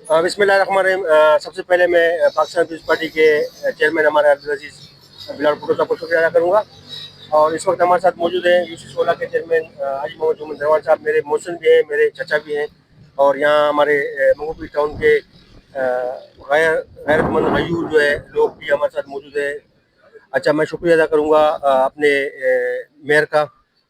बिस्मिल्लाहिर्रहमानिर्रहीम। सबसे पहले मैं पाकिस्तान पीपल्स पार्टी के चेयरमैन हमारे अब्दुल अजीज बिलाल भुट्टो साहब को शुक्रिया अदा करूँगा। और इस वक्त हमारे साथ मौजूद हैं यूसी 16 के चेयरमैन हाजी मोहम्मद जुमन रहमान साहब, मेरे मोहसिन भी हैं, मेरे चचा भी हैं। और यहाँ हमारे मंगोपीर टाउन के गैरतमंद गयूर जो है लोग भी हमारे साथ मौजूद हैं। अच्छा, मैं शुक्रिया अदा करूँगा अपने मेयर का,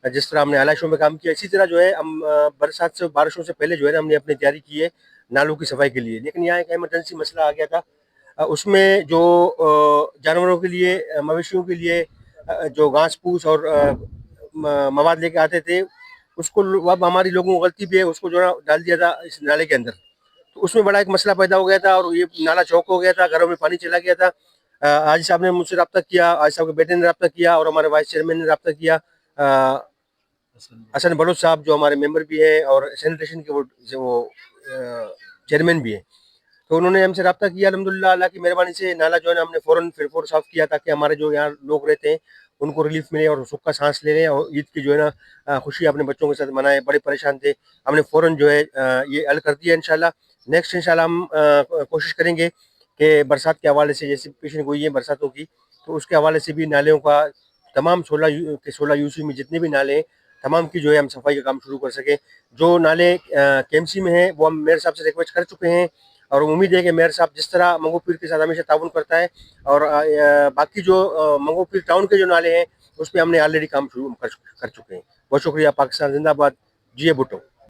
जिस तरह हमने आलाइशों में काम किया। इसी तरह जो है हम बारिशों से पहले जो है ना हमने अपनी तैयारी की है नालों की सफाई के लिए। लेकिन यहाँ एक इमरजेंसी मसला आ गया था। उसमें जो जानवरों के लिए, मवेशियों के लिए जो घास फूस और मवाद लेके आते थे, उसको अब हमारी लोगों को गलती भी है, उसको जो है डाल दिया था इस नाले के अंदर। तो उसमें बड़ा एक मसला पैदा हो गया था और ये नाला चौक हो गया था, घरों में पानी चला गया था। हाजी साहब ने मुझसे रब्ता किया, हाजी साहब के बेटे ने रब्ता किया और हमारे वाइस चेयरमैन ने रब्ता किया, हसन बलोच साहब जो हमारे मेंबर भी हैं और सैनिटेशन के वो चेयरमैन भी हैं। तो उन्होंने हमसे रब्ता किया। अल्हम्दुलिल्लाह अल्लाह की मेहरबानी से नाला जो है ना हमने फ़ौरन साफ़ किया, ताकि हमारे जो यहाँ लोग रहते हैं उनको रिलीफ मिले और सुख का सांस ले लें और ईद की जो है ना खुशी अपने बच्चों के साथ मनाएं। बड़े परेशान थे, हमने फ़ौरन जो है ये हल कर दिया। इंशाल्लाह नेक्स्ट इंशाल्लाह हम कोशिश करेंगे कि बरसात के हवाले से, जैसे पेशन गोई है बरसातों की, तो उसके हवाले से भी नालियों का तमाम 16 यूसी में जितने भी नाले हैं तमाम की जो है हम सफाई का काम शुरू कर सकें। जो नाले केएमसी में हैं वो हम मेयर साहब से रिक्वेस्ट कर चुके हैं और उम्मीद है कि मेयर साहब जिस तरह मंगोपीर के साथ हमेशा ताउन करता है और बाकी जो मंगोपीर टाउन के जो नाले हैं उस पर हमने ऑलरेडी काम शुरू कर चुके हैं। बहुत शुक्रिया। पाकिस्तान जिंदाबाद। जी भुट्टो।